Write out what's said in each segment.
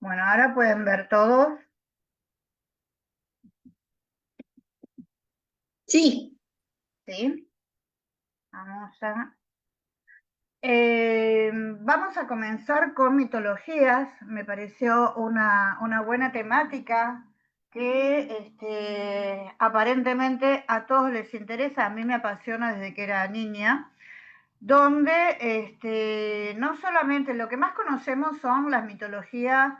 Bueno, ahora pueden ver todos, Sí, ¿sí? Vamos a... vamos a comenzar con mitologías. Me pareció una buena temática que aparentemente a todos les interesa. A mí me apasiona desde que era niña, donde no solamente lo que más conocemos son las mitologías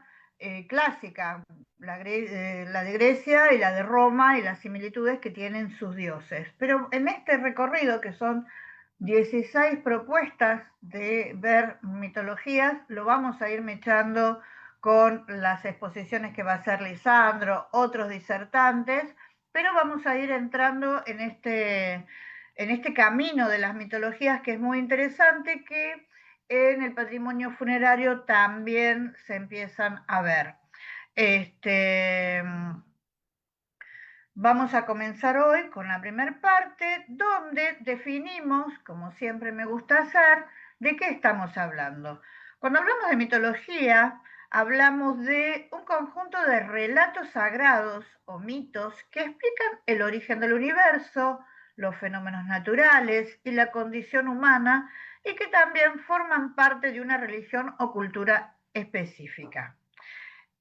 clásicas, la de Grecia y la de Roma y las similitudes que tienen sus dioses. Pero en este recorrido, que son 16 propuestas de ver mitologías, lo vamos a ir mechando con las exposiciones que va a hacer Lisandro, otros disertantes, pero vamos a ir entrando en este camino de las mitologías, que es muy interesante, que en el patrimonio funerario también se empiezan a ver. Este, Vamos a comenzar hoy con la primera parte, donde definimos, como siempre me gusta hacer, de qué estamos hablando. Cuando hablamos de mitología, hablamos de un conjunto de relatos sagrados o mitos que explican el origen del universo, los fenómenos naturales y la condición humana, y que también forman parte de una religión o cultura específica.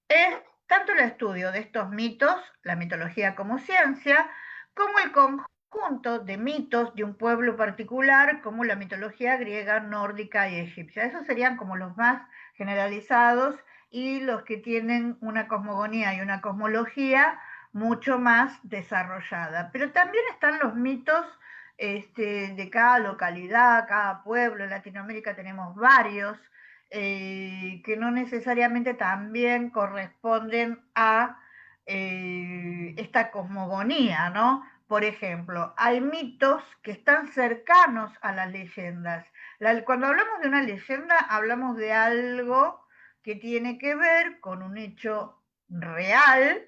Es tanto el estudio de estos mitos, la mitología como ciencia, como el conjunto de mitos de un pueblo particular, como la mitología griega, nórdica y egipcia. Esos serían como los más generalizados y los que tienen una cosmogonía y una cosmología mucho más desarrollada. Pero también están los mitos de cada localidad, cada pueblo. En Latinoamérica tenemos varios que no necesariamente también corresponden a esta cosmogonía, ¿no? Por ejemplo, hay mitos que están cercanos a las leyendas. Cuando hablamos de una leyenda, hablamos de algo que tiene que ver con un hecho real,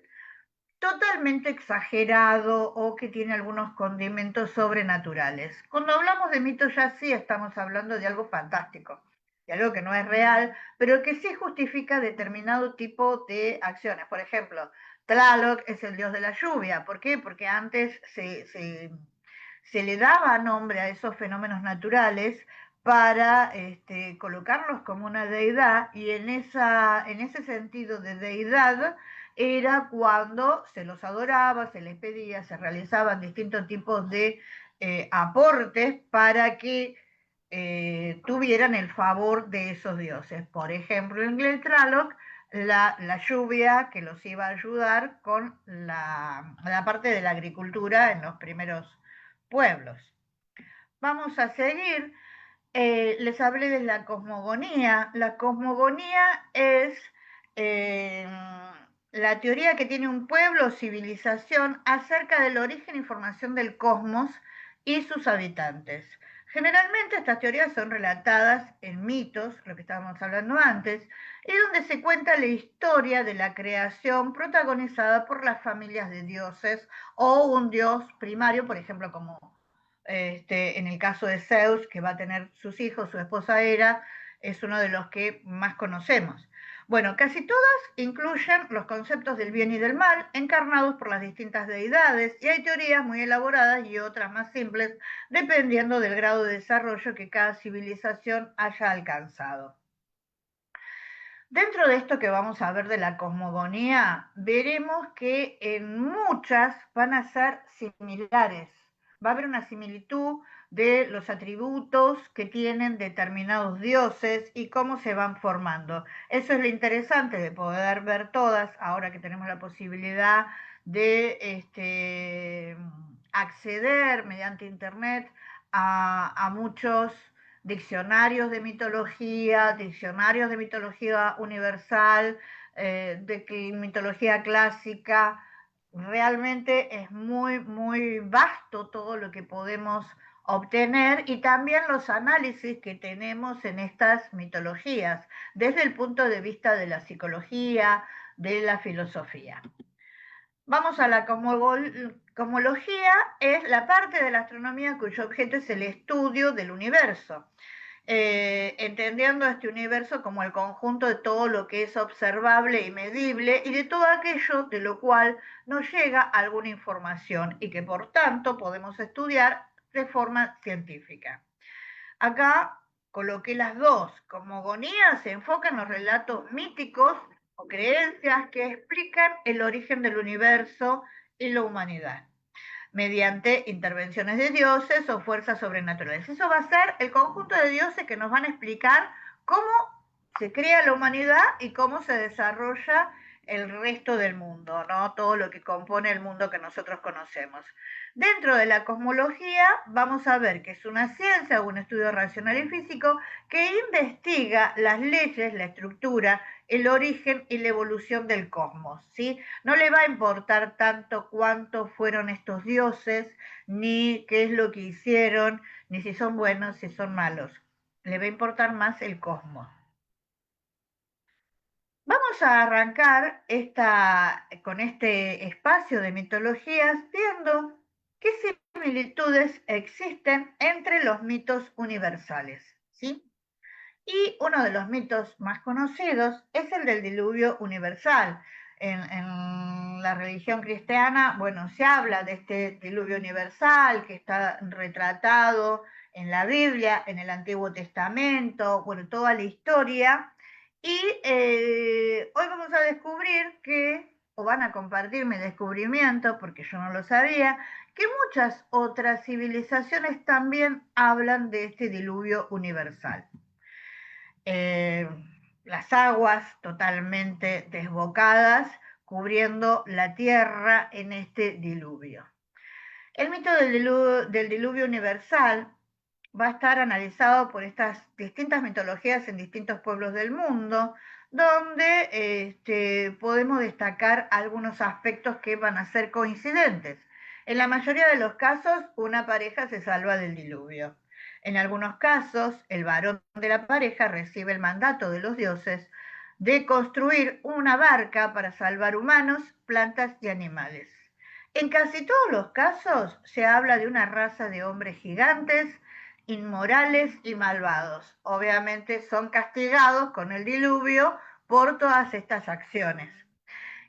totalmente exagerado o que tiene algunos condimentos sobrenaturales. Cuando hablamos de mitos ya sí estamos hablando de algo fantástico, de algo que no es real, pero que sí justifica determinado tipo de acciones. Por ejemplo, Tlaloc es el dios de la lluvia. ¿Por qué? Porque antes se le daba nombre a esos fenómenos naturales para colocarlos como una deidad, y en ese sentido de deidad era cuando se los adoraba, se les pedía, se realizaban distintos tipos de aportes para que tuvieran el favor de esos dioses. Por ejemplo, en Tlaloc, la lluvia que los iba a ayudar con la parte de la agricultura en los primeros pueblos. Vamos a seguir. Les hablé de la cosmogonía. La cosmogonía es eh, la teoría que tiene un pueblo o civilización acerca del origen y formación del cosmos y sus habitantes. Generalmente estas teorías son relatadas en mitos, lo que estábamos hablando antes, y donde se cuenta la historia de la creación protagonizada por las familias de dioses o un dios primario, por ejemplo, como en el caso de Zeus, que va a tener sus hijos, su esposa Hera, es uno de los que más conocemos. Bueno, casi todas incluyen los conceptos del bien y del mal encarnados por las distintas deidades, y hay teorías muy elaboradas y otras más simples, dependiendo del grado de desarrollo que cada civilización haya alcanzado. Dentro de esto que vamos a ver de la cosmogonía, veremos que en muchas van a ser similares. Va a haber una similitud de los atributos que tienen determinados dioses y cómo se van formando. Eso es lo interesante de poder ver todas, ahora que tenemos la posibilidad de acceder mediante Internet a muchos diccionarios de mitología universal, de mitología clásica. Realmente es muy, muy vasto todo lo que podemos obtener, y también los análisis que tenemos en estas mitologías desde el punto de vista de la psicología, de la filosofía. Vamos a la cosmología, es la parte de la astronomía cuyo objeto es el estudio del universo. entendiendo este universo como el conjunto de todo lo que es observable y medible y de todo aquello de lo cual nos llega alguna información y que por tanto podemos estudiar de forma científica. Acá coloqué las dos. Cosmogonía se enfoca en los relatos míticos o creencias que explican el origen del universo y la humanidad mediante intervenciones de dioses o fuerzas sobrenaturales. Eso va a ser el conjunto de dioses que nos van a explicar cómo se crea la humanidad y cómo se desarrolla el resto del mundo, ¿no? Todo lo que compone el mundo que nosotros conocemos. Dentro de la cosmología vamos a ver que es una ciencia o un estudio racional y físico que investiga las leyes, la estructura, el origen y la evolución del cosmos, ¿sí? No le va a importar tanto cuántos fueron estos dioses, ni qué es lo que hicieron, ni si son buenos, si son malos. Le va a importar más el cosmos. Vamos a arrancar con este espacio de mitologías viendo qué similitudes existen entre los mitos universales, ¿sí? Y uno de los mitos más conocidos es el del diluvio universal. En la religión cristiana, bueno, se habla de este diluvio universal que está retratado en la Biblia, en el Antiguo Testamento, bueno, toda la historia. Y hoy vamos a descubrir o van a compartir mi descubrimiento, porque yo no lo sabía, que muchas otras civilizaciones también hablan de este diluvio universal. Eh, las aguas totalmente desbocadas, cubriendo la tierra en este diluvio. El mito del diluvio universal va a estar analizado por estas distintas mitologías en distintos pueblos del mundo, donde podemos destacar algunos aspectos que van a ser coincidentes. En la mayoría de los casos, una pareja se salva del diluvio. En algunos casos, el varón de la pareja recibe el mandato de los dioses de construir una barca para salvar humanos, plantas y animales. En casi todos los casos se habla de una raza de hombres gigantes, inmorales y malvados. Obviamente son castigados con el diluvio por todas estas acciones.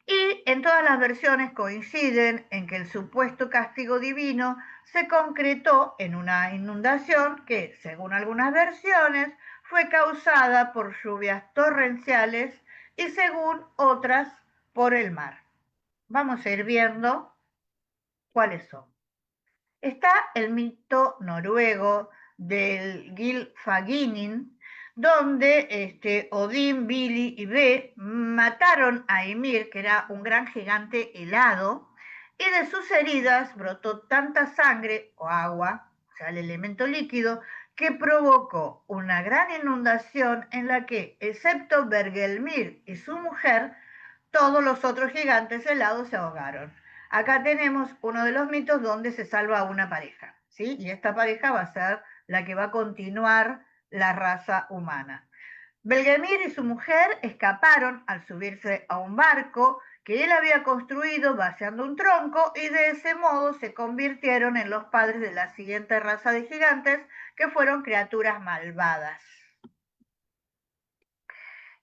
Y en todas las versiones coinciden en que el supuesto castigo divino se concretó en una inundación que, según algunas versiones, fue causada por lluvias torrenciales y, según otras, por el mar. Vamos a ir viendo cuáles son. Está el mito noruego del Gylfaginning, donde Odín, Vili y Ve mataron a Ymir, que era un gran gigante helado, y de sus heridas brotó tanta sangre o agua, o sea, el elemento líquido, que provocó una gran inundación en la que, excepto Bergelmir y su mujer, todos los otros gigantes helados se ahogaron. Acá tenemos uno de los mitos donde se salva a una pareja, ¿sí? Y esta pareja va a ser la que va a continuar la raza humana. Belgemir y su mujer escaparon al subirse a un barco que él había construido vaciando un tronco y de ese modo se convirtieron en los padres de la siguiente raza de gigantes que fueron criaturas malvadas.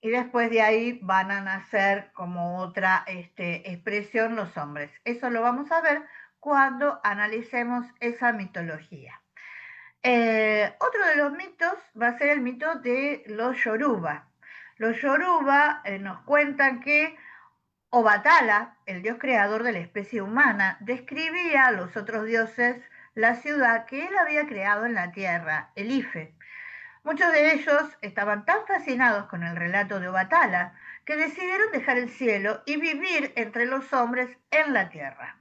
Y después de ahí van a nacer como otra expresión los hombres. Eso lo vamos a ver cuando analicemos esa mitología. Otro de los mitos va a ser el mito de los Yoruba. Los Yoruba nos cuentan que Obatala, el dios creador de la especie humana, describía a los otros dioses la ciudad que él había creado en la tierra, el Ife. Muchos de ellos estaban tan fascinados con el relato de Obatala que decidieron dejar el cielo y vivir entre los hombres en la tierra.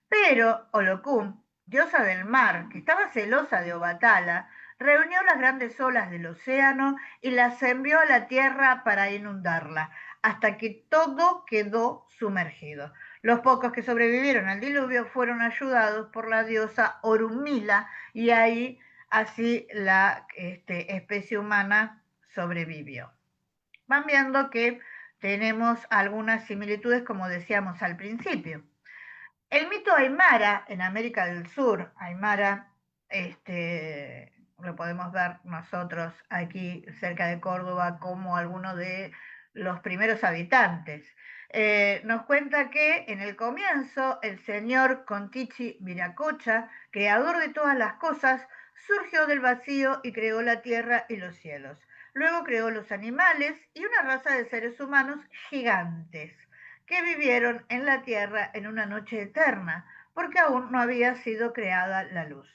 Pero Olokun, diosa del mar, que estaba celosa de Obatala, reunió las grandes olas del océano y las envió a la tierra para inundarla, hasta que todo quedó sumergido. Los pocos que sobrevivieron al diluvio fueron ayudados por la diosa Orunmila y ahí así la especie humana sobrevivió. Van viendo que tenemos algunas similitudes, como decíamos al principio. El mito Aymara en América del Sur, Aymara, lo podemos ver nosotros aquí cerca de Córdoba como alguno de los primeros habitantes. Nos cuenta que en el comienzo el señor Contici Viracocha, creador de todas las cosas, surgió del vacío y creó la tierra y los cielos. Luego creó los animales y una raza de seres humanos gigantes que vivieron en la tierra en una noche eterna, porque aún no había sido creada la luz.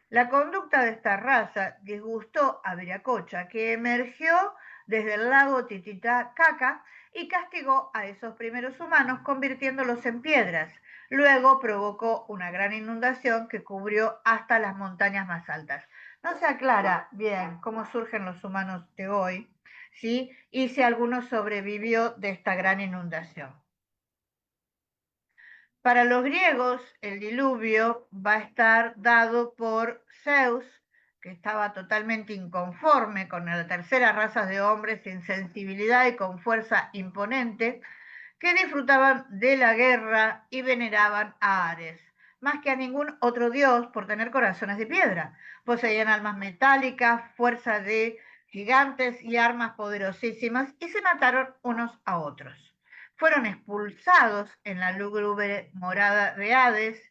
La conducta de esta raza disgustó a Viracocha, que emergió desde el lago Titicaca y castigó a esos primeros humanos convirtiéndolos en piedras. Luego provocó una gran inundación que cubrió hasta las montañas más altas. No se aclara bien cómo surgen los humanos de hoy, ¿sí? Y si alguno sobrevivió de esta gran inundación. Para los griegos, el diluvio va a estar dado por Zeus, que estaba totalmente inconforme con la tercera raza de hombres sin sensibilidad y con fuerza imponente, que disfrutaban de la guerra y veneraban a Ares, más que a ningún otro dios por tener corazones de piedra. Poseían almas metálicas, fuerza de gigantes y armas poderosísimas y se mataron unos a otros. Fueron expulsados en la lúgubre morada de Hades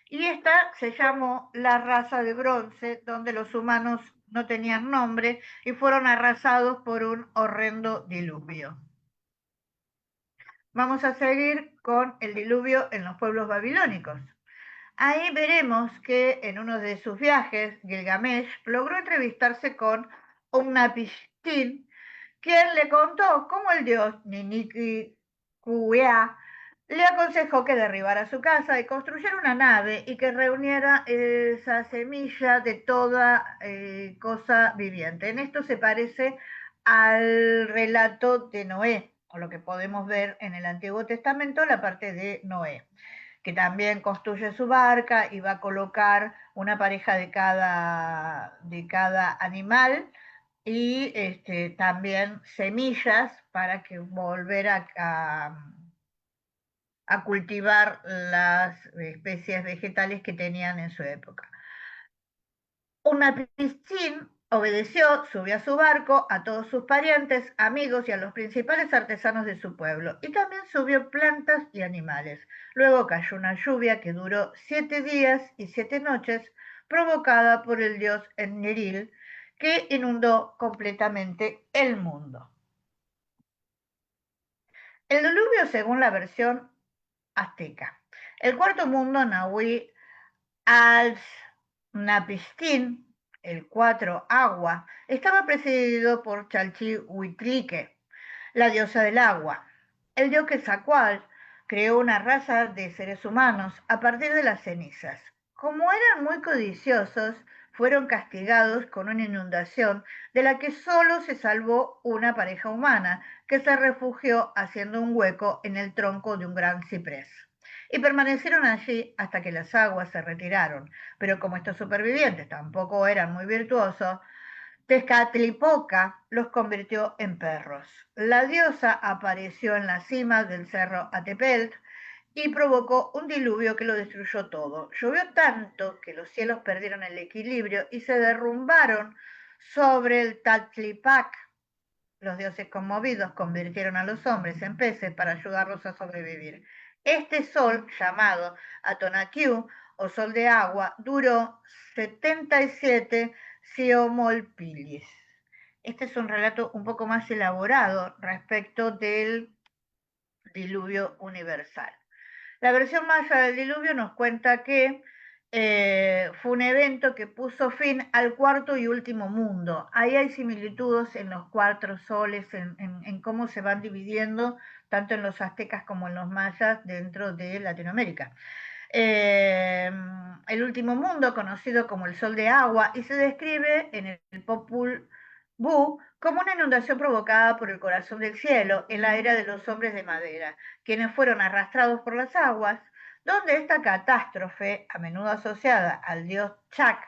y esta se llamó la raza de bronce, donde los humanos no tenían nombre y fueron arrasados por un horrendo diluvio. Vamos a seguir con el diluvio en los pueblos babilónicos. Ahí veremos que en uno de sus viajes, Gilgamesh logró entrevistarse con Utnapishtim, quien le contó cómo el dios Niniki-Kuea le aconsejó que derribara su casa y construyera una nave y que reuniera esa semilla de toda cosa viviente. En esto se parece al relato de Noé, o lo que podemos ver en el Antiguo Testamento, la parte de Noé, que también construye su barca y va a colocar una pareja de cada animal y también semillas para que volver a cultivar las especies vegetales que tenían en su época. Unapiscín obedeció, subió a su barco a todos sus parientes, amigos y a los principales artesanos de su pueblo, y también subió plantas y animales. Luego cayó una lluvia que duró 7 días y 7 noches, provocada por el dios Enlil, que inundó completamente el mundo. El diluvio según la versión azteca. El cuarto mundo, Nahui al-Napistín, el cuatro agua, estaba presidido por Chalchihuitlique, la diosa del agua. El dios Quetzalcóatl creó una raza de seres humanos a partir de las cenizas. Como eran muy codiciosos, fueron castigados con una inundación de la que solo se salvó una pareja humana, que se refugió haciendo un hueco en el tronco de un gran ciprés. Y permanecieron allí hasta que las aguas se retiraron. Pero como estos supervivientes tampoco eran muy virtuosos, Tezcatlipoca los convirtió en perros. La diosa apareció en la cima del cerro Atepelt y provocó un diluvio que lo destruyó todo. Llovió tanto que los cielos perdieron el equilibrio y se derrumbaron sobre el Tatlipac. Los dioses conmovidos convirtieron a los hombres en peces para ayudarlos a sobrevivir. Este sol, llamado Atonatiuh o sol de agua, duró 77 Siomolpilis. Este es un relato un poco más elaborado respecto del diluvio universal. La versión maya del diluvio nos cuenta que fue un evento que puso fin al cuarto y último mundo. Ahí hay similitudes en los cuatro soles, en cómo se van dividiendo, tanto en los aztecas como en los mayas dentro de Latinoamérica. El último mundo, conocido como el sol de agua, y se describe en el Popol Vuh como una inundación provocada por el corazón del cielo en la era de los hombres de madera, quienes fueron arrastrados por las aguas, donde esta catástrofe, a menudo asociada al dios Chak,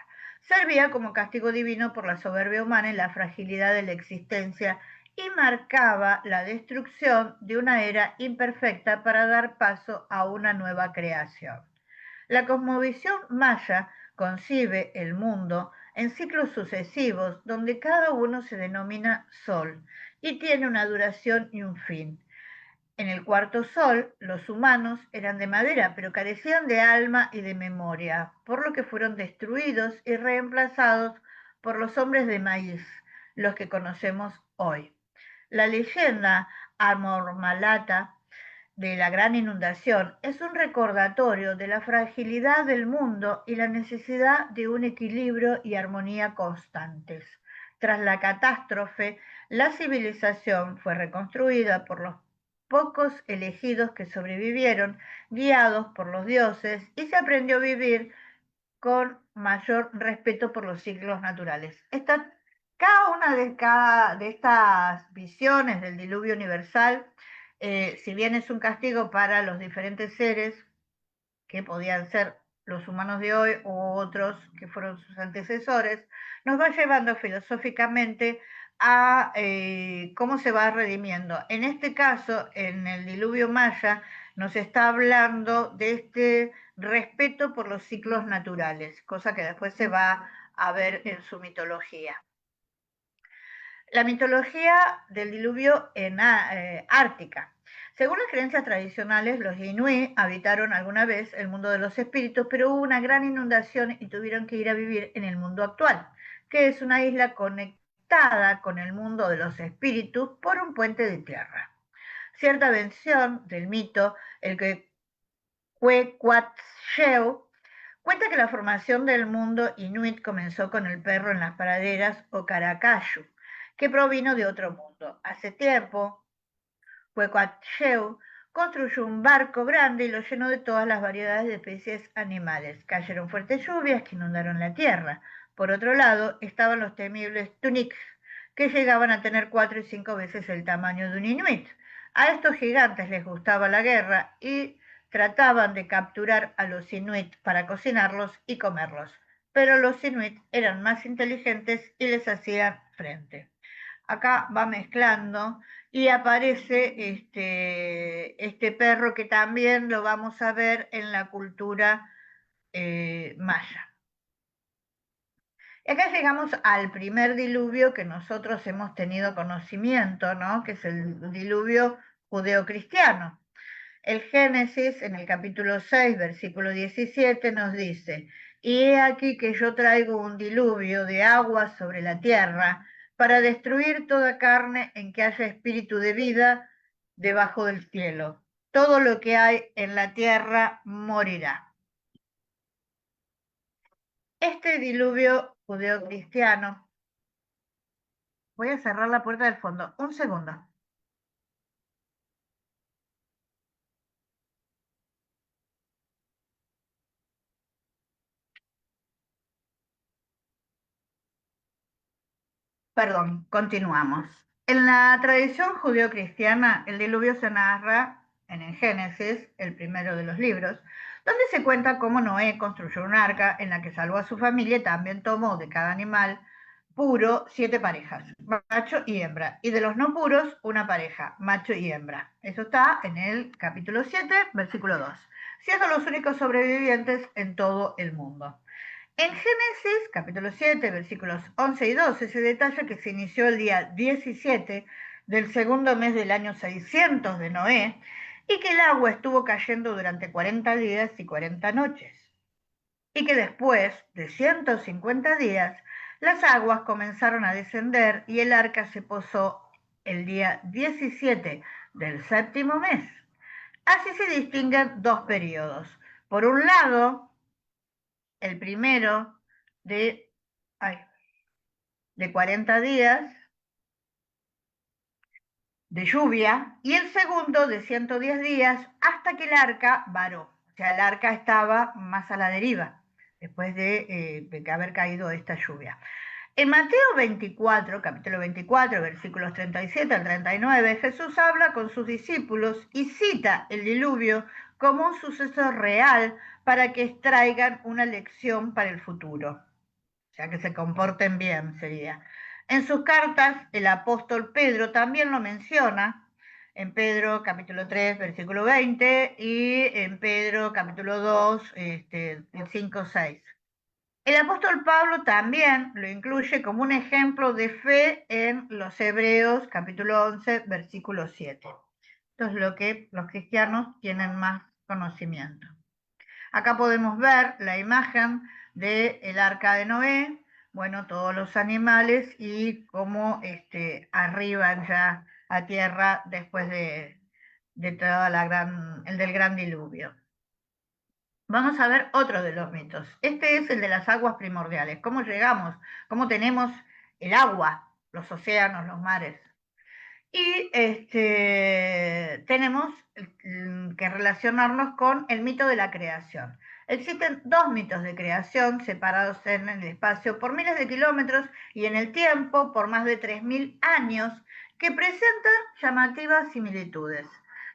servía como castigo divino por la soberbia humana y la fragilidad de la existencia y marcaba la destrucción de una era imperfecta para dar paso a una nueva creación. La cosmovisión maya concibe el mundo en ciclos sucesivos, donde cada uno se denomina sol y tiene una duración y un fin. En el cuarto sol, los humanos eran de madera, pero carecían de alma y de memoria, por lo que fueron destruidos y reemplazados por los hombres de maíz, los que conocemos hoy. La leyenda Amormalata de la gran inundación es un recordatorio de la fragilidad del mundo y la necesidad de un equilibrio y armonía constantes. Tras la catástrofe, la civilización fue reconstruida por los pocos elegidos que sobrevivieron, guiados por los dioses, y se aprendió a vivir con mayor respeto por los ciclos naturales. Cada una de estas visiones del diluvio universal, si bien es un castigo para los diferentes seres que podían ser los humanos de hoy u otros que fueron sus antecesores, nos va llevando filosóficamente a cómo se va redimiendo. En este caso, en el diluvio maya, nos está hablando de este respeto por los ciclos naturales, cosa que después se va a ver en su mitología. La mitología del diluvio en Ártica. Según las creencias tradicionales, los inuit habitaron alguna vez el mundo de los espíritus, pero hubo una gran inundación y tuvieron que ir a vivir en el mundo actual, que es una isla conectada con el mundo de los espíritus por un puente de tierra. Cierta versión del mito, el que Quequatsheu, cuenta que la formación del mundo inuit comenzó con el perro en las praderas o Caracashu, que provino de otro mundo. Hace tiempo, Quequatsheu construyó un barco grande y lo llenó de todas las variedades de especies animales. Cayeron fuertes lluvias que inundaron la tierra. Por otro lado, estaban los temibles tuniks, que llegaban a tener 4 y 5 veces el tamaño de un inuit. A estos gigantes les gustaba la guerra y trataban de capturar a los inuit para cocinarlos y comerlos, pero los inuit eran más inteligentes y les hacían frente. Acá va mezclando y aparece este perro que también lo vamos a ver en la cultura maya. Y acá llegamos al primer diluvio que nosotros hemos tenido conocimiento, ¿no? Que es el diluvio judeocristiano. El Génesis, en el capítulo 6, versículo 17, nos dice, y he aquí que yo traigo un diluvio de agua sobre la tierra para destruir toda carne en que haya espíritu de vida debajo del cielo. Todo lo que hay en la tierra morirá. Este diluvio judeocristiano, voy a cerrar la puerta del fondo, un segundo. Perdón, continuamos. En la tradición judío-cristiana, el diluvio se narra en el Génesis, el primero de los libros, donde se cuenta cómo Noé construyó un arca en la que salvó a su familia y también tomó de cada animal puro 7 parejas, macho y hembra, y de los no puros una pareja, macho y hembra. Eso está en el capítulo 7, versículo 2, siendo los únicos sobrevivientes en todo el mundo. En Génesis, capítulo 7, versículos 11 y 12, se detalla que se inició el día 17 del segundo mes del año 600 de Noé y que el agua estuvo cayendo durante 40 días y 40 noches. Y que después de 150 días, las aguas comenzaron a descender y el arca se posó el día 17 del séptimo mes. Así se distinguen dos periodos. Por un lado, el primero de, ay, de 40 días de lluvia y el segundo de 110 días hasta que el arca varó. O sea, el arca estaba más a la deriva después de haber caído esta lluvia. En Mateo 24, capítulo 24, versículos 37 al 39, Jesús habla con sus discípulos y cita el diluvio como un suceso real para que extraigan una lección para el futuro. O sea, que se comporten bien sería. En sus cartas, el apóstol Pedro también lo menciona, en Pedro capítulo 3, versículo 20, y en Pedro capítulo 2, 5, 6. El apóstol Pablo también lo incluye como un ejemplo de fe en los Hebreos capítulo 11, versículo 7. Esto es lo que los cristianos tienen más conocimiento. Acá podemos ver la imagen del arca de Noé, bueno, todos los animales y cómo arriban ya a tierra después de toda el del gran diluvio. Vamos a ver otro de los mitos. Este es el de las aguas primordiales. ¿Cómo llegamos? ¿Cómo tenemos el agua, los océanos, los mares? Y tenemos que relacionarnos con el mito de la creación. Existen dos mitos de creación separados en el espacio por miles de kilómetros y en el tiempo por más de 3.000 años que presentan llamativas similitudes.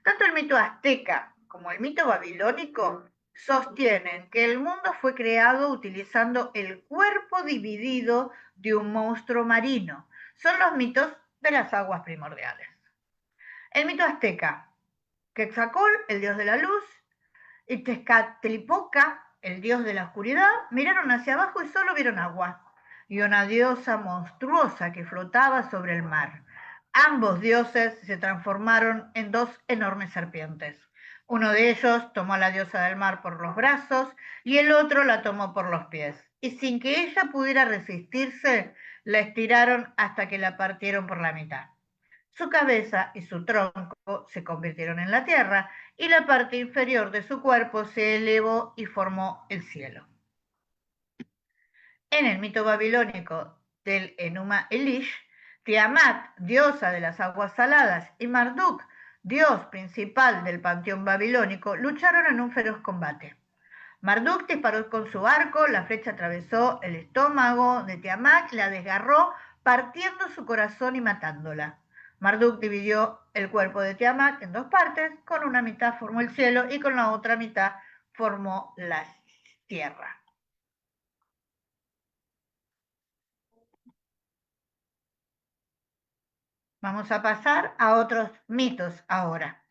Tanto el mito azteca como el mito babilónico sostienen que el mundo fue creado utilizando el cuerpo dividido de un monstruo marino. Son los mitos de las aguas primordiales. El mito azteca, Quetzalcóatl, el dios de la luz, y Tezcatlipoca, el dios de la oscuridad, miraron hacia abajo y solo vieron agua y una diosa monstruosa que flotaba sobre el mar. Ambos dioses se transformaron en dos enormes serpientes. Uno de ellos tomó a la diosa del mar por los brazos y el otro la tomó por los pies. Y sin que ella pudiera resistirse, la estiraron hasta que la partieron por la mitad. Su cabeza y su tronco se convirtieron en la tierra y la parte inferior de su cuerpo se elevó y formó el cielo. En el mito babilónico del Enuma Elish, Tiamat, diosa de las aguas saladas, y Marduk, dios principal del panteón babilónico, lucharon en un feroz combate. Marduk disparó con su arco, la flecha atravesó el estómago de Tiamat, la desgarró, partiendo su corazón y matándola. Marduk dividió el cuerpo de Tiamat en dos partes, con una mitad formó el cielo y con la otra mitad formó la tierra. Vamos a pasar a otros mitos ahora.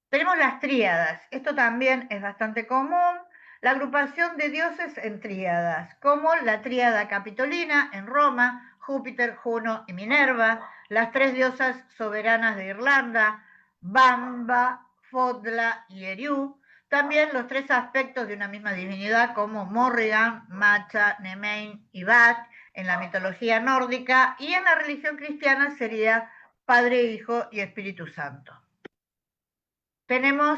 Tenemos las tríadas. Esto también es bastante común. La agrupación de dioses en tríadas, como la tríada capitolina en Roma, Júpiter, Juno y Minerva, las tres diosas soberanas de Irlanda, Bamba, Fodla y Eriu, también los tres aspectos de una misma divinidad como Morrigan, Macha, Nemain y Bat en la mitología nórdica, y en la religión cristiana sería Padre, Hijo y Espíritu Santo. Tenemos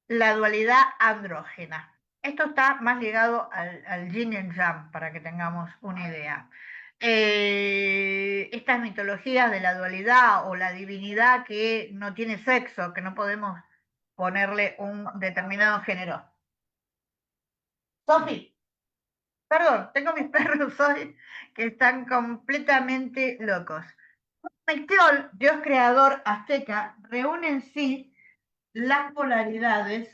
la dualidad andrógena. Esto está más ligado al yin y el yang, para que tengamos una idea. Estas mitologías de la dualidad o la divinidad que no tiene sexo, que no podemos ponerle un determinado género. Sofi, perdón, tengo mis perros hoy que están completamente locos. Mecteol, dios creador azteca, reúne en sí las polaridades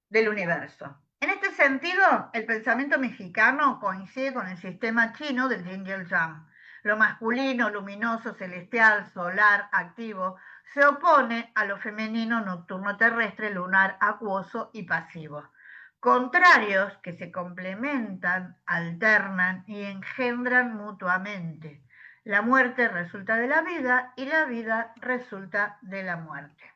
del universo. En este sentido, el pensamiento mexicano coincide con el sistema chino del yin y el yang. Lo masculino, luminoso, celestial, solar, activo, se opone a lo femenino, nocturno, terrestre, lunar, acuoso y pasivo. Contrarios que se complementan, alternan y engendran mutuamente. La muerte resulta de la vida y la vida resulta de la muerte.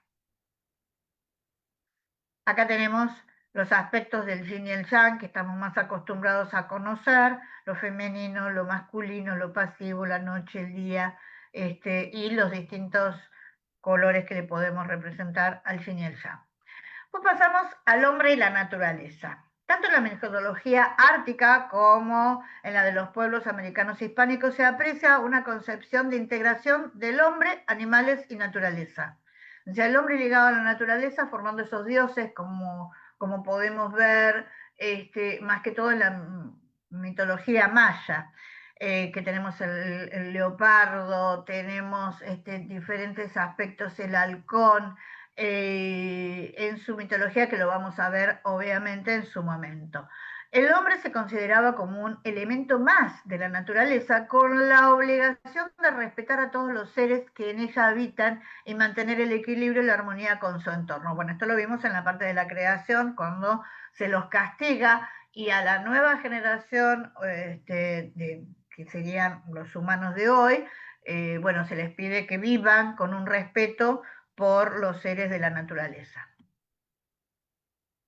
Acá tenemos los aspectos del yin y el yang que estamos más acostumbrados a conocer, lo femenino, lo masculino, lo pasivo, la noche, el día, y los distintos colores que le podemos representar al yin y el yang. Pues pasamos al hombre y la naturaleza. Tanto en la metodología ártica como en la de los pueblos americanos hispánicos se aprecia una concepción de integración del hombre, animales y naturaleza. O sea, el hombre ligado a la naturaleza formando esos dioses como podemos ver más que todo en la mitología maya, que tenemos el leopardo, tenemos diferentes aspectos, el halcón, en su mitología, que lo vamos a ver obviamente en su momento. El hombre se consideraba como un elemento más de la naturaleza, con la obligación de respetar a todos los seres que en ella habitan y mantener el equilibrio y la armonía con su entorno. Bueno, esto lo vimos en la parte de la creación, cuando se los castiga y a la nueva generación, que serían los humanos de hoy, bueno, se les pide que vivan con un respeto por los seres de la naturaleza.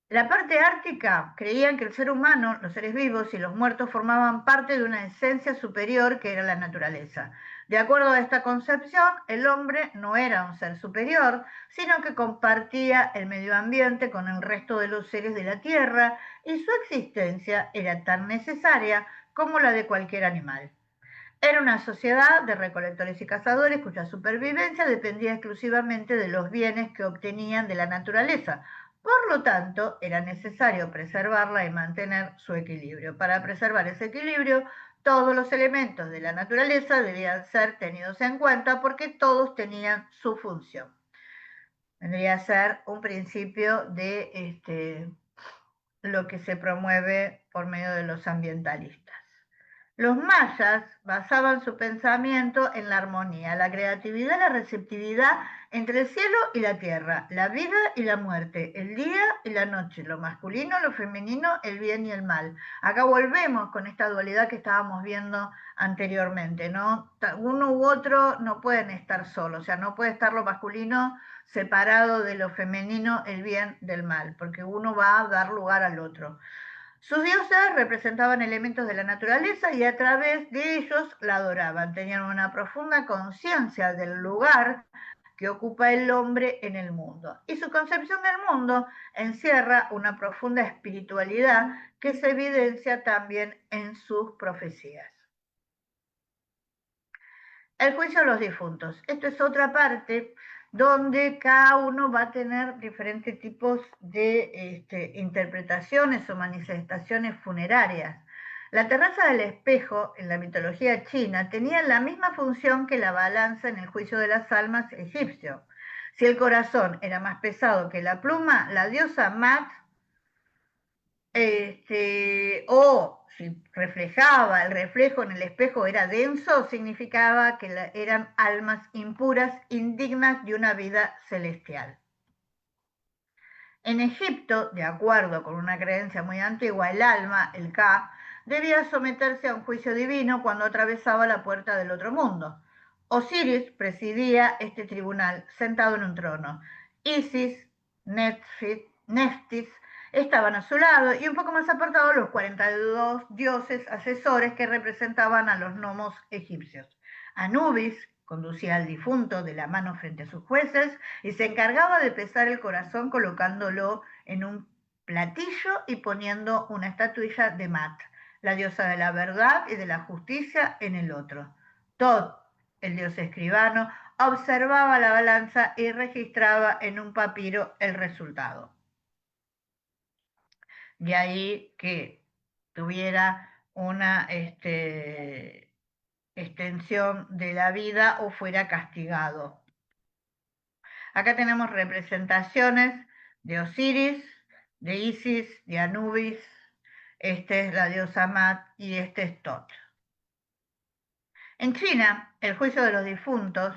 La parte ártica creían que el ser humano, los seres vivos y los muertos formaban parte de una esencia superior que era la naturaleza. De acuerdo a esta concepción, el hombre no era un ser superior, sino que compartía el medio ambiente con el resto de los seres de la Tierra y su existencia era tan necesaria como la de cualquier animal. Era una sociedad de recolectores y cazadores cuya supervivencia dependía exclusivamente de los bienes que obtenían de la naturaleza. Por lo tanto, era necesario preservarla y mantener su equilibrio. Para preservar ese equilibrio, todos los elementos de la naturaleza debían ser tenidos en cuenta porque todos tenían su función. Vendría a ser un principio de lo que se promueve por medio de los ambientalistas. Los mayas basaban su pensamiento en la armonía, la creatividad, la receptividad entre el cielo y la tierra, la vida y la muerte, el día y la noche, lo masculino, lo femenino, el bien y el mal. Acá volvemos con esta dualidad que estábamos viendo anteriormente, ¿no? Uno u otro no pueden estar solos, o sea, no puede estar lo masculino separado de lo femenino, el bien del mal, porque uno va a dar lugar al otro. Sus dioses representaban elementos de la naturaleza y a través de ellos la adoraban. Tenían una profunda conciencia del lugar que ocupa el hombre en el mundo. Y su concepción del mundo encierra una profunda espiritualidad que se evidencia también en sus profecías. El juicio a los difuntos. Esto es otra parte donde cada uno va a tener diferentes tipos de interpretaciones o manifestaciones funerarias. La terraza del espejo en la mitología china tenía la misma función que la balanza en el juicio de las almas egipcio. Si el corazón era más pesado que la pluma, la diosa Mat, o si reflejaba, el reflejo en el espejo era denso, significaba que eran almas impuras, indignas de una vida celestial. En Egipto, de acuerdo con una creencia muy antigua, el alma, el Ka, debía someterse a un juicio divino cuando atravesaba la puerta del otro mundo. Osiris presidía este tribunal sentado en un trono. Isis, Neftis estaban a su lado y un poco más apartados los 42 dioses asesores que representaban a los gnomos egipcios. Anubis conducía al difunto de la mano frente a sus jueces y se encargaba de pesar el corazón colocándolo en un platillo y poniendo una estatuilla de Mat, la diosa de la verdad y de la justicia, en el otro. Tot, el dios escribano, observaba la balanza y registraba en un papiro el resultado. De ahí que tuviera una extensión de la vida o fuera castigado. Acá tenemos representaciones de Osiris, de Isis, de Anubis, este es la diosa Mat y este es Tot. En China, el juicio de los difuntos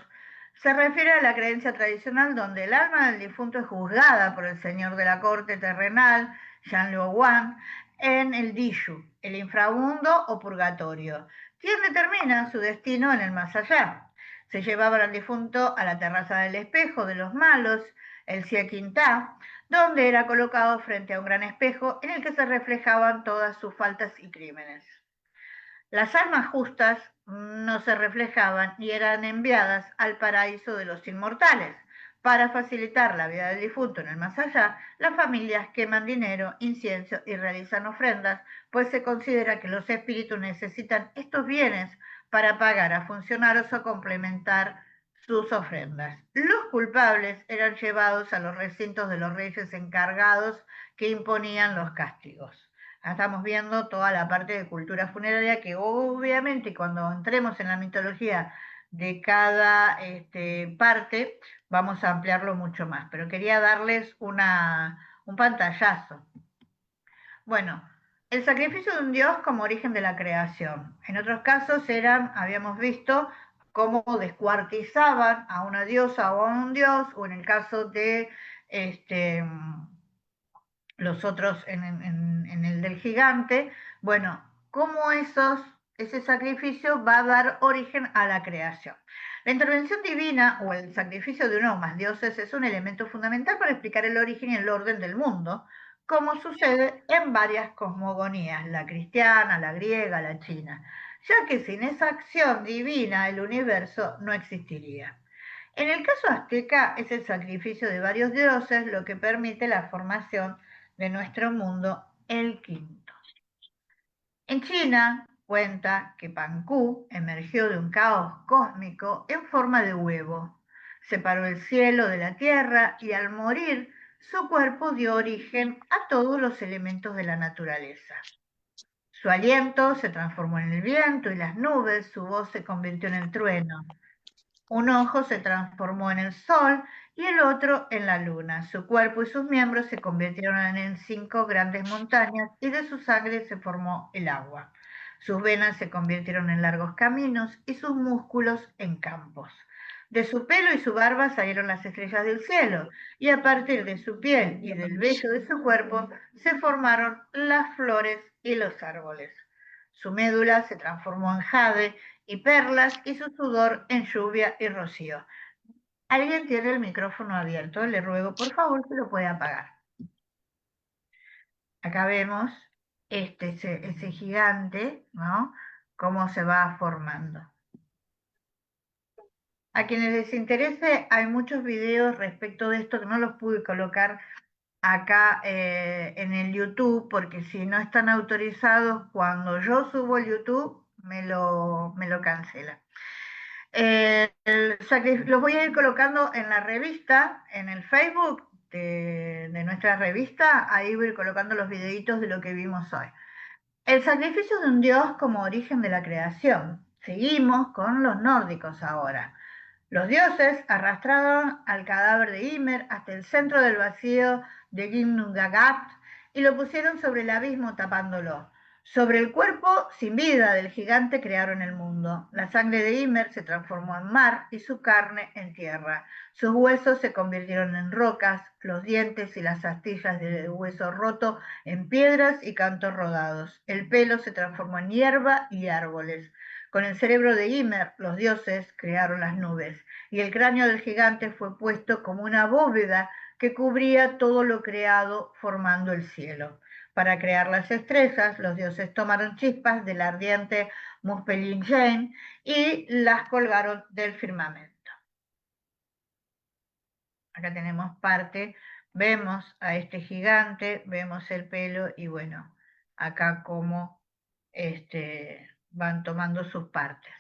se refiere a la creencia tradicional donde el alma del difunto es juzgada por el señor de la corte terrenal, Yan Luoguan, en el Dishu, el inframundo o purgatorio, quien determina su destino en el más allá. Se llevaban al difunto a la terraza del espejo de los malos, el Siequintá, donde era colocado frente a un gran espejo en el que se reflejaban todas sus faltas y crímenes. Las almas justas no se reflejaban y eran enviadas al paraíso de los inmortales. Para facilitar la vida del difunto en el más allá, las familias queman dinero, incienso y realizan ofrendas, pues se considera que los espíritus necesitan estos bienes para pagar a funcionarios o complementar sus ofrendas. Los culpables eran llevados a los recintos de los reyes encargados que imponían los castigos. Estamos viendo toda la parte de cultura funeraria que obviamente cuando entremos en la mitología de cada parte vamos a ampliarlo mucho más, pero quería darles un pantallazo. Bueno, el sacrificio de un dios como origen de la creación. En otros casos habíamos visto cómo descuartizaban a una diosa o a un dios, o en el caso de los otros en el del gigante, bueno, cómo ese sacrificio va a dar origen a la creación. La intervención divina o el sacrificio de uno o más dioses es un elemento fundamental para explicar el origen y el orden del mundo, como sucede en varias cosmogonías, la cristiana, la griega, la china, ya que sin esa acción divina el universo no existiría. En el caso azteca es el sacrificio de varios dioses lo que permite la formación de nuestro mundo, el quinto. En China cuenta que Pancú emergió de un caos cósmico en forma de huevo. Separó el cielo de la tierra y al morir su cuerpo dio origen a todos los elementos de la naturaleza. Su aliento se transformó en el viento y las nubes, su voz se convirtió en el trueno. Un ojo se transformó en el sol y el otro en la luna. Su cuerpo y sus miembros se convirtieron en 5 grandes montañas y de su sangre se formó el agua. Sus venas se convirtieron en largos caminos y sus músculos en campos. De su pelo y su barba salieron las estrellas del cielo y a partir de su piel y del vello de su cuerpo se formaron las flores y los árboles. Su médula se transformó en jade y perlas y su sudor en lluvia y rocío. Alguien tiene el micrófono abierto, le ruego por favor que lo pueda apagar. Acá vemos ese gigante, ¿no? Cómo se va formando. A quienes les interese, hay muchos videos respecto de esto que no los pude colocar acá en el YouTube, porque si no están autorizados, cuando yo subo el YouTube, me lo cancela. Los voy a ir colocando en la revista, en el Facebook de nuestra revista, ahí voy a ir colocando los videitos de lo que vimos hoy. El sacrificio de un dios como origen de la creación. Seguimos con los nórdicos ahora. Los dioses arrastraron al cadáver de Ymer hasta el centro del vacío de Ginnungagap y lo pusieron sobre el abismo tapándolo. Sobre el cuerpo sin vida del gigante crearon el mundo. La sangre de Ymer se transformó en mar y su carne en tierra. Sus huesos se convirtieron en rocas, los dientes y las astillas de hueso roto en piedras y cantos rodados. El pelo se transformó en hierba y árboles. Con el cerebro de Ymer, los dioses crearon las nubes, y el cráneo del gigante fue puesto como una bóveda que cubría todo lo creado, formando el cielo. Para crear las estrellas, los dioses tomaron chispas del ardiente Muspelingen y las colgaron del firmamento. Acá tenemos parte, vemos a este gigante, vemos el pelo y bueno, acá cómo van tomando sus partes.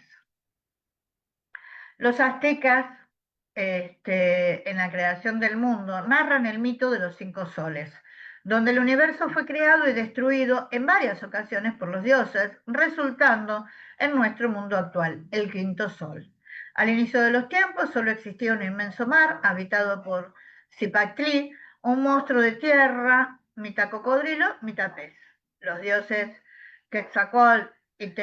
Los aztecas, en la creación del mundo, narran el mito de los 5 soles, donde el universo fue creado y destruido en varias ocasiones por los dioses, resultando en nuestro mundo actual, el quinto sol. Al inicio de los tiempos solo existía un inmenso mar habitado por Zipactli, un monstruo de tierra, mitad cocodrilo, mitad pez. Los dioses Quetzalcóatl y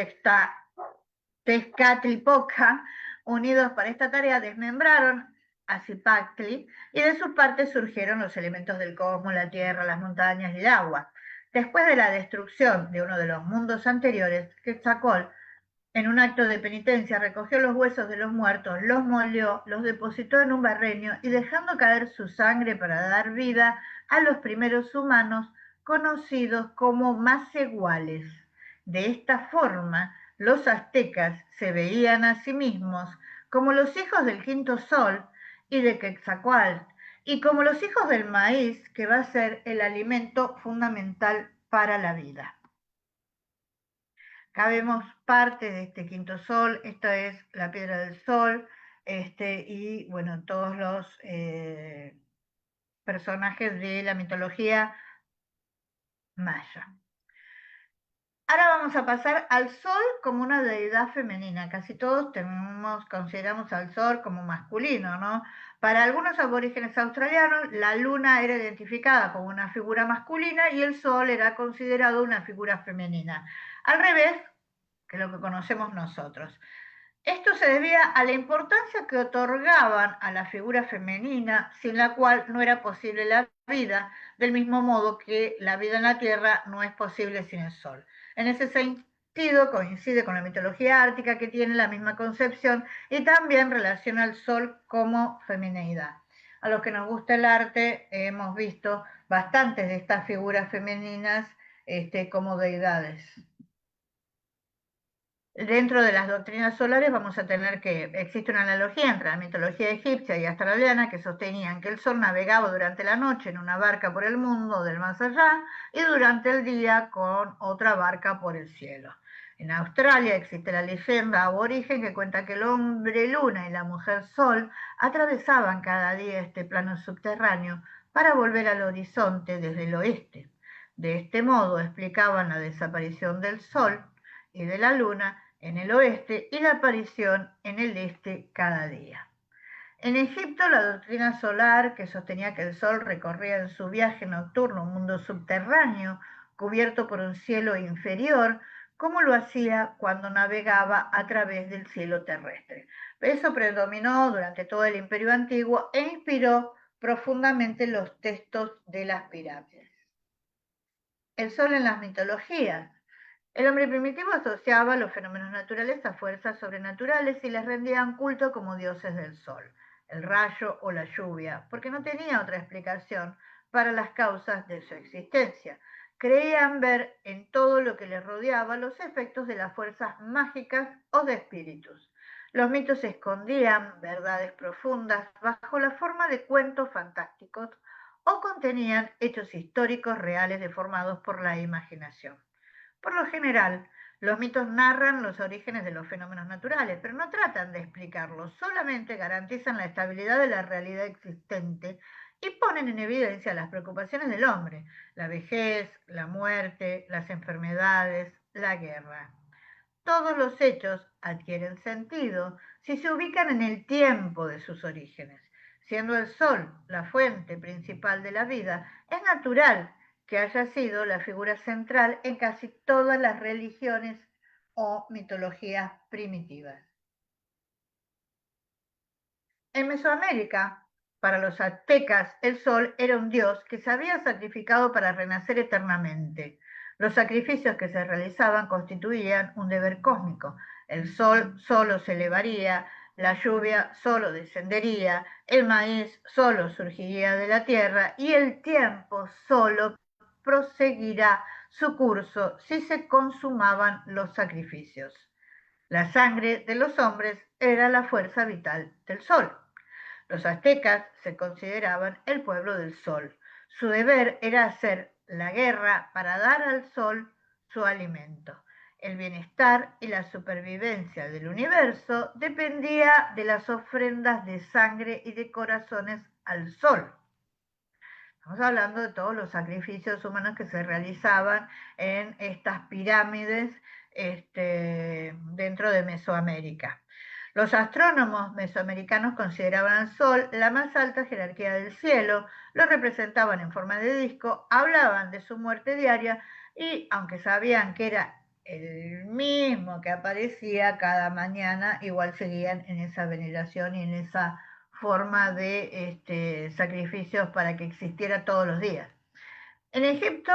Tezcatlipoca, unidos para esta tarea, desmembraron a Zipactli y de sus partes surgieron los elementos del cosmos, la tierra, las montañas y el agua. Después de la destrucción de uno de los mundos anteriores, Quetzalcóatl, en un acto de penitencia, recogió los huesos de los muertos, los molió, los depositó en un barreño y dejando caer su sangre para dar vida a los primeros humanos conocidos como masiguales. De esta forma, los aztecas se veían a sí mismos como los hijos del quinto sol y de Quetzalcóatl, y como los hijos del maíz, que va a ser el alimento fundamental para la vida. Acá vemos parte de este quinto sol, esta es la piedra del sol, y bueno, todos los personajes de la mitología maya. Ahora vamos a pasar al sol como una deidad femenina. Casi todos consideramos al sol como masculino, ¿no? Para algunos aborígenes australianos, la luna era identificada como una figura masculina y el sol era considerado una figura femenina. Al revés que lo que conocemos nosotros. Esto se debía a la importancia que otorgaban a la figura femenina, sin la cual no era posible la vida, del mismo modo que la vida en la Tierra no es posible sin el Sol. En ese sentido, coincide con la mitología ártica, que tiene la misma concepción y también relaciona al Sol como femineidad. A los que nos gusta el arte, hemos visto bastantes de estas figuras femeninas como deidades. Dentro de las doctrinas solares vamos a tener que existe una analogía entre la mitología egipcia y australiana, que sostenían que el sol navegaba durante la noche en una barca por el mundo del más allá y durante el día con otra barca por el cielo. En Australia existe la leyenda aborigen que cuenta que el hombre luna y la mujer sol atravesaban cada día este plano subterráneo para volver al horizonte desde el oeste. De este modo explicaban la desaparición del sol y de la luna en el oeste y la aparición en el este cada día. En Egipto, la doctrina solar, que sostenía que el sol recorría en su viaje nocturno un mundo subterráneo cubierto por un cielo inferior, como lo hacía cuando navegaba a través del cielo terrestre. Eso predominó durante todo el Imperio Antiguo e inspiró profundamente los textos de las pirámides. El sol en las mitologías. El hombre primitivo asociaba los fenómenos naturales a fuerzas sobrenaturales y les rendían culto como dioses del sol, el rayo o la lluvia, porque no tenía otra explicación para las causas de su existencia. Creían ver en todo lo que les rodeaba los efectos de las fuerzas mágicas o de espíritus. Los mitos escondían verdades profundas bajo la forma de cuentos fantásticos o contenían hechos históricos reales deformados por la imaginación. Por lo general, los mitos narran los orígenes de los fenómenos naturales, pero no tratan de explicarlos, solamente garantizan la estabilidad de la realidad existente y ponen en evidencia las preocupaciones del hombre, la vejez, la muerte, las enfermedades, la guerra. Todos los hechos adquieren sentido si se ubican en el tiempo de sus orígenes. Siendo el sol la fuente principal de la vida, es natural que haya sido la figura central en casi todas las religiones o mitologías primitivas. En Mesoamérica, para los aztecas, el sol era un dios que se había sacrificado para renacer eternamente. Los sacrificios que se realizaban constituían un deber cósmico. El sol solo se elevaría, la lluvia solo descendería, el maíz solo surgiría de la tierra y el tiempo solo proseguirá su curso si se consumaban los sacrificios. La sangre de los hombres era la fuerza vital del sol. Los aztecas se consideraban el pueblo del sol. Su deber era hacer la guerra para dar al sol su alimento. El bienestar y la supervivencia del universo dependía de las ofrendas de sangre y de corazones al sol. Estamos hablando de todos los sacrificios humanos que se realizaban en estas pirámides dentro de Mesoamérica. Los astrónomos mesoamericanos consideraban al Sol la más alta jerarquía del cielo, lo representaban en forma de disco, hablaban de su muerte diaria y, aunque sabían que era el mismo que aparecía cada mañana, igual seguían en esa veneración y en esa forma de sacrificios para que existiera todos los días. En Egipto,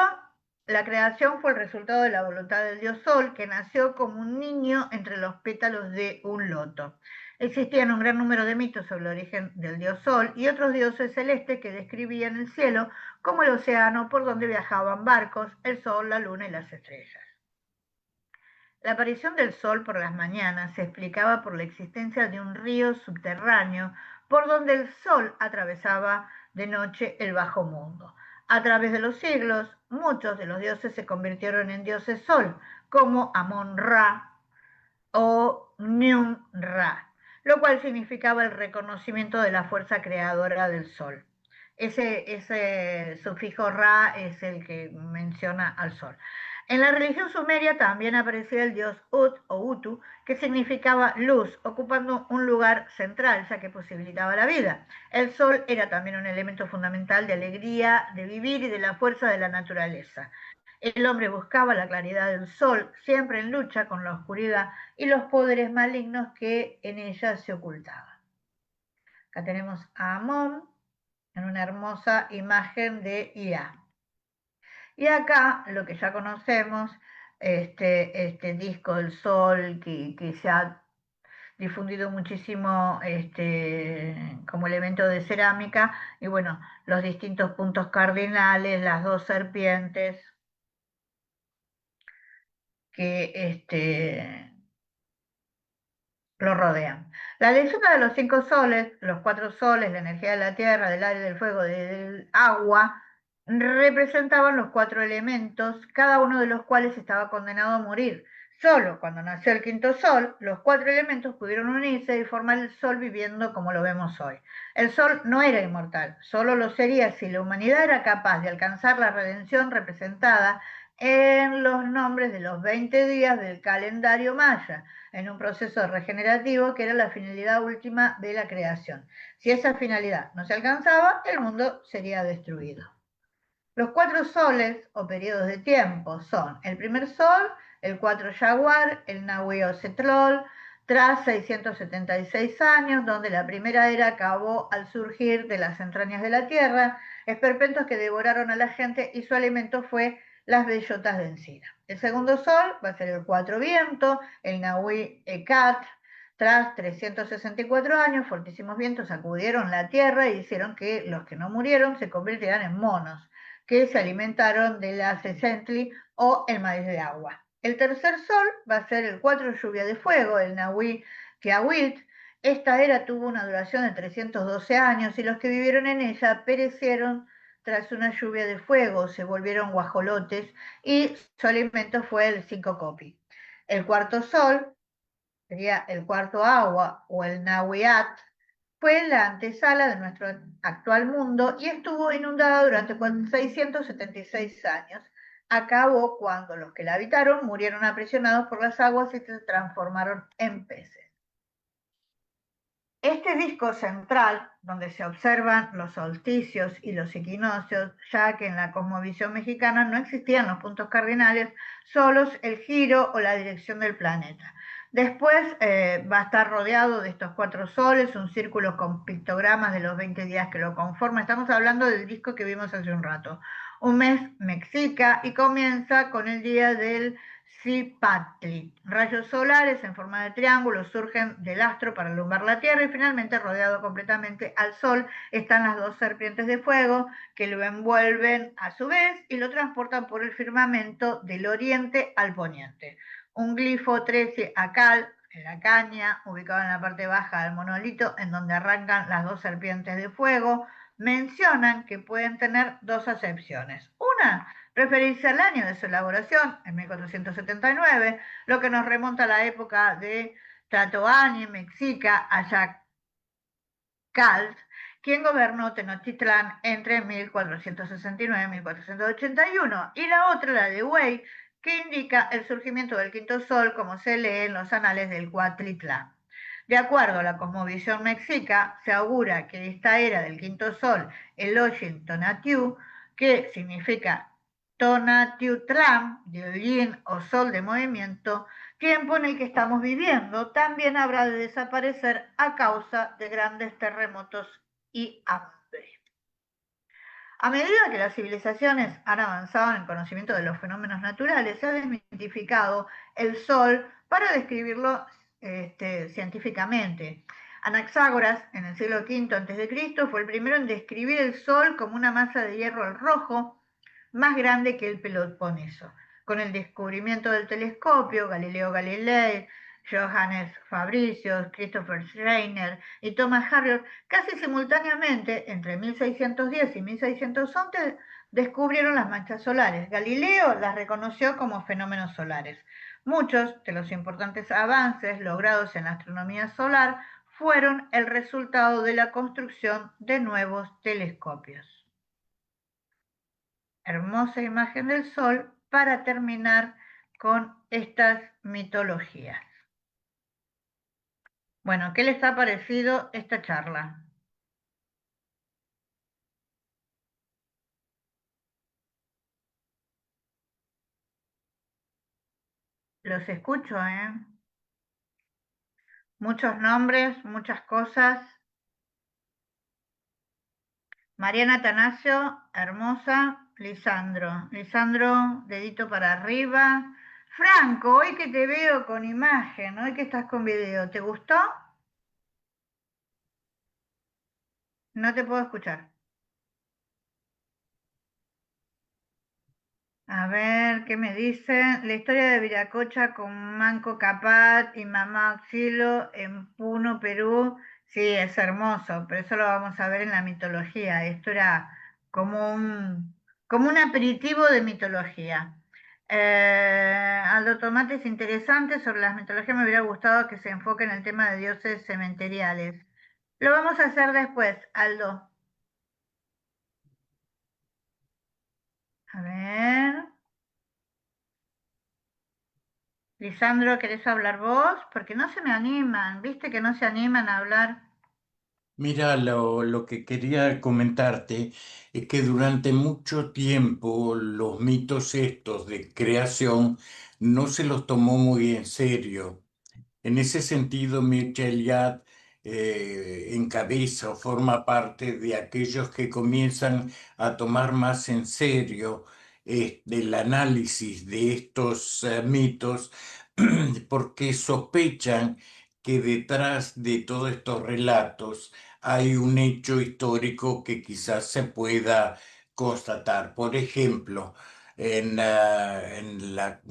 la creación fue el resultado de la voluntad del dios Sol, que nació como un niño entre los pétalos de un loto. Existían un gran número de mitos sobre el origen del dios Sol y otros dioses celestes que describían el cielo como el océano por donde viajaban barcos, el sol, la luna y las estrellas. La aparición del sol por las mañanas se explicaba por la existencia de un río subterráneo por donde el sol atravesaba de noche el bajo mundo. A través de los siglos, muchos de los dioses se convirtieron en dioses sol, como Amon-Ra o Nun-Ra, lo cual significaba el reconocimiento de la fuerza creadora del sol. Ese sufijo Ra es el que menciona al sol. En la religión sumeria también aparecía el dios Ut o Utu, que significaba luz, ocupando un lugar central, ya que posibilitaba la vida. El sol era también un elemento fundamental de alegría, de vivir y de la fuerza de la naturaleza. El hombre buscaba la claridad del sol, siempre en lucha con la oscuridad y los poderes malignos que en ella se ocultaban. Acá tenemos a Amón en una hermosa imagen de Ira. Y acá lo que ya conocemos, este disco del sol que se ha difundido muchísimo como elemento de cerámica, y bueno, los distintos puntos cardinales, las dos serpientes que lo rodean. La leyenda de los cinco soles, los cuatro soles, la energía de la tierra, del aire, del fuego, del agua, representaban los cuatro elementos, cada uno de los cuales estaba condenado a morir. Solo cuando nació el quinto sol, los cuatro elementos pudieron unirse y formar el sol viviendo como lo vemos hoy. El sol no era inmortal, solo lo sería si la humanidad era capaz de alcanzar la redención representada en los nombres de los 20 días del calendario maya, en un proceso regenerativo que era la finalidad última de la creación. Si esa finalidad no se alcanzaba, el mundo sería destruido. Los cuatro soles o periodos de tiempo son el primer sol, el 4 Yaguar, el Nahui o Cetlol, tras 676 años, donde la primera era acabó al surgir de las entrañas de la tierra, esperpentos que devoraron a la gente y su alimento fue las bellotas de encina. El segundo sol va a ser el 4 Viento, el Nahui Ekat, tras 364 años, fortísimos vientos sacudieron la tierra y hicieron que los que no murieron se convirtieran en monos, que se alimentaron de la Sesentli o el maíz de agua. El tercer sol va a ser el 4 lluvia de fuego, el Nahui Kiawilt. Esta era tuvo una duración de 312 años y los que vivieron en ella perecieron tras una lluvia de fuego, se volvieron guajolotes y su alimento fue el 5 copi. El cuarto sol sería el cuarto agua o el Nahuiat, fue la antesala de nuestro actual mundo y estuvo inundada durante 676 años. Acabó cuando los que la habitaron murieron aprisionados por las aguas y se transformaron en peces. Este disco central, donde se observan los solsticios y los equinoccios, ya que en la cosmovisión mexicana no existían los puntos cardinales, solos el giro o la dirección del planeta. Después va a estar rodeado de estos cuatro soles, un círculo con pictogramas de los 20 días que lo conforman. Estamos hablando del disco que vimos hace un rato. Un mes mexica y comienza con el día del Cipatli. Rayos solares en forma de triángulo surgen del astro para alumbrar la Tierra y finalmente rodeado completamente al Sol están las dos serpientes de fuego que lo envuelven a su vez y lo transportan por el firmamento del oriente al poniente. Un glifo 13 Akal en la caña, ubicado en la parte baja del monolito, en donde arrancan las dos serpientes de fuego, mencionan que pueden tener dos acepciones. Una, referirse al año de su elaboración, en 1479, lo que nos remonta a la época de Tlatoani, Mexica, Ayacals, quien gobernó Tenochtitlán entre 1469 y 1481, y la otra, la de Wei, que indica el surgimiento del quinto sol, como se lee en los anales del Cuatlitlán. De acuerdo a la cosmovisión mexica, se augura que esta era del quinto sol, el Oshin Tonatiuh, que significa Tonatiutlán, de yin o sol de movimiento, tiempo en el que estamos viviendo, también habrá de desaparecer a causa de grandes terremotos y hambre. A medida que las civilizaciones han avanzado en el conocimiento de los fenómenos naturales, se ha desmitificado el Sol para describirlo científicamente. Anaxágoras, en el siglo V a.C., fue el primero en describir el Sol como una masa de hierro rojo más grande que el Peloponeso. Con el descubrimiento del telescopio, Galileo Galilei, Johannes Fabricius, Christopher Schreiner y Thomas Harriot, casi simultáneamente, entre 1610 y 1611, descubrieron las manchas solares. Galileo las reconoció como fenómenos solares. Muchos de los importantes avances logrados en la astronomía solar fueron el resultado de la construcción de nuevos telescopios. Hermosa imagen del sol para terminar con estas mitologías. Bueno, ¿qué les ha parecido esta charla? Los escucho, ¿eh? Muchos nombres, muchas cosas. Mariana Atanasio, hermosa. Lisandro. Lisandro, dedito para arriba. Franco, hoy que te veo con imagen, hoy que estás con video, ¿te gustó? No te puedo escuchar. A ver, ¿qué me dicen? La historia de Viracocha con Manco Cápac y Mamá Auxilio en Puno, Perú. Sí, es hermoso, pero eso lo vamos a ver en la mitología. Esto era como como un aperitivo de mitología. Aldo Tomate es interesante. Sobre las mitologías me hubiera gustado que se enfoque en el tema de dioses cementeriales. Lo vamos a hacer después, Aldo. A ver. Lisandro, ¿querés hablar vos? Porque no se me animan, ¿viste que no se animan a hablar? Mira, lo que quería comentarte es que durante mucho tiempo los mitos estos de creación no se los tomó muy en serio. En ese sentido, Mircea Eliade encabeza o forma parte de aquellos que comienzan a tomar más en serio el análisis de estos mitos porque sospechan que detrás de todos estos relatos hay un hecho histórico que quizás se pueda constatar. Por ejemplo, en la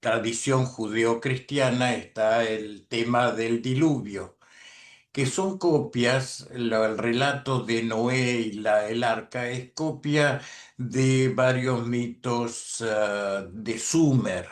tradición judeocristiana está el tema del diluvio, que son copias, el relato de Noé y el arca es copia de varios mitos de Sumer.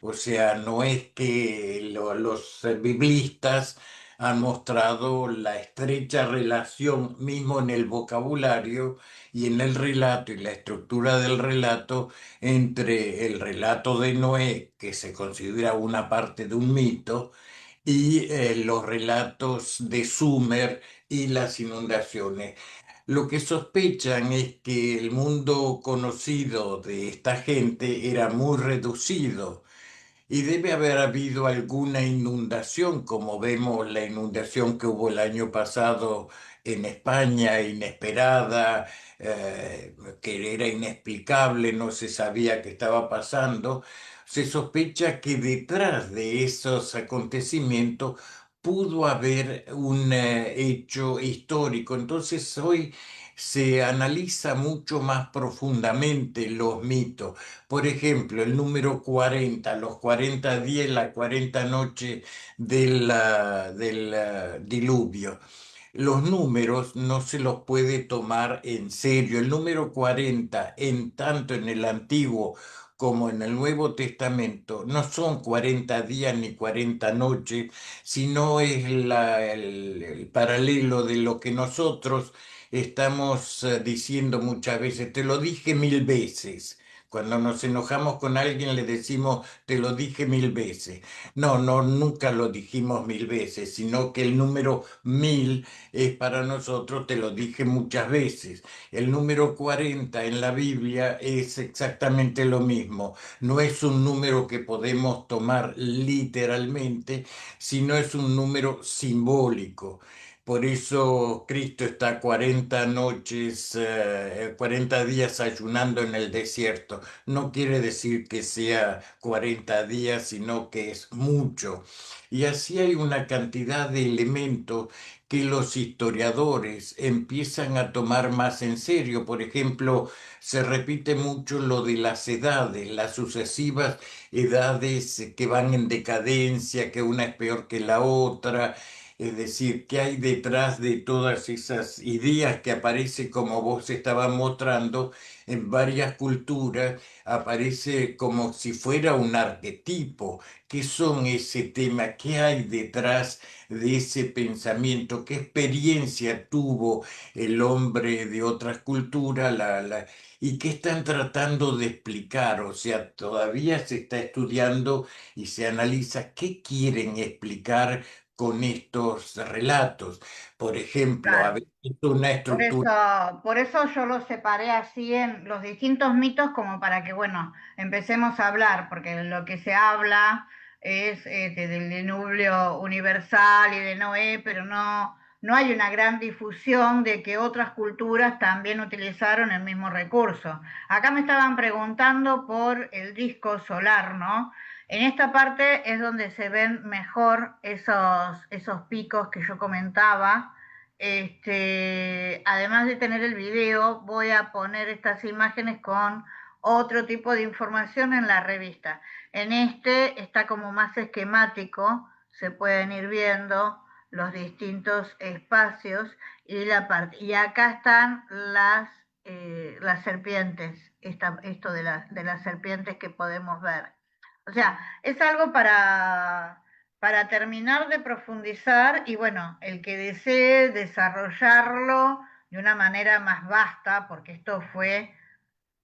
O sea, no es que los biblistas han mostrado la estrecha relación mismo en el vocabulario y en el relato y la estructura del relato entre el relato de Noé, que se considera una parte de un mito, y los relatos de Sumer y las inundaciones. Lo que sospechan es que el mundo conocido de esta gente era muy reducido y debe haber habido alguna inundación, como vemos la inundación que hubo el año pasado en España, inesperada, que era inexplicable, no se sabía qué estaba pasando. Se sospecha que detrás de esos acontecimientos pudo haber un hecho histórico. Entonces hoy se analiza mucho más profundamente los mitos. Por ejemplo, el número 40, los 40 días, las 40 noches del diluvio. Los números no se los puede tomar en serio. El número 40, en tanto en el Antiguo como en el Nuevo Testamento, no son 40 días ni 40 noches, sino es el paralelo de lo que nosotros estamos diciendo muchas veces. Te lo dije 1000 veces. Cuando nos enojamos con alguien le decimos, te lo dije 1000 veces. No, no, nunca lo dijimos 1000 veces, sino que el número 1000 es para nosotros, te lo dije muchas veces. El número 40 en la Biblia es exactamente lo mismo. No es un número que podemos tomar literalmente, sino es un número simbólico. Por eso Cristo está 40 noches, 40 días ayunando en el desierto. No quiere decir que sea 40 días, sino que es mucho. Y así hay una cantidad de elementos que los historiadores empiezan a tomar más en serio. Por ejemplo, se repite mucho lo de las edades, las sucesivas edades que van en decadencia, que una es peor que la otra. Es decir, ¿qué hay detrás de todas esas ideas que aparece como vos estabas mostrando en varias culturas? Aparece como si fuera un arquetipo. ¿Qué son ese tema? ¿Qué hay detrás de ese pensamiento? ¿Qué experiencia tuvo el hombre de otras culturas? ¿Y qué están tratando de explicar? O sea, todavía se está estudiando y se analiza qué quieren explicar con estos relatos. Por ejemplo, a Claro. veces una estructura. Por eso yo los separé así en los distintos mitos como para que, bueno, empecemos a hablar, porque lo que se habla es del diluvio universal y de Noé, pero no hay una gran difusión de que otras culturas también utilizaron el mismo recurso. Acá me estaban preguntando por el disco solar, ¿no? En esta parte es donde se ven mejor esos picos que yo comentaba. Además de tener el video, voy a poner estas imágenes con otro tipo de información en la revista. En este está como más esquemático, se pueden ir viendo los distintos espacios y acá están las serpientes, esto de las serpientes que podemos ver. O sea, es algo para terminar de profundizar y bueno, el que desee desarrollarlo de una manera más vasta, porque esto fue,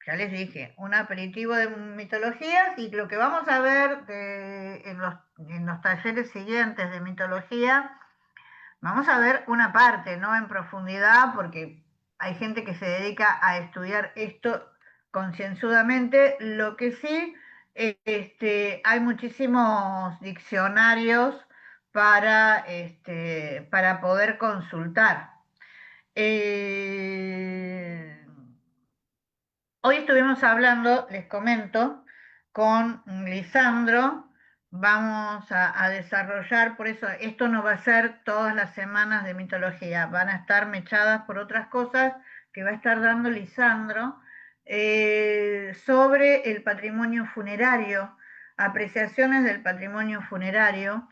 ya les dije, un aperitivo de mitologías y lo que vamos a ver en los talleres siguientes de mitología, vamos a ver una parte, no en profundidad, porque hay gente que se dedica a estudiar esto concienzudamente. Lo que sí, hay muchísimos diccionarios para poder consultar. Eh, Hoy estuvimos hablando, les comento, con Lisandro. Vamos a desarrollar, por eso esto no va a ser todas las semanas de mitología, van a estar mechadas por otras cosas que va a estar dando Lisandro sobre el patrimonio funerario, apreciaciones del patrimonio funerario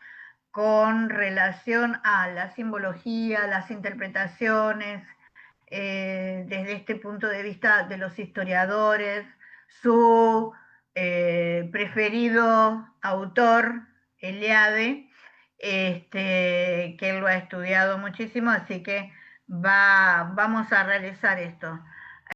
con relación a la simbología, las interpretaciones, desde este punto de vista de los historiadores, su preferido autor, Eliade, que él lo ha estudiado muchísimo, así que vamos a realizar esto.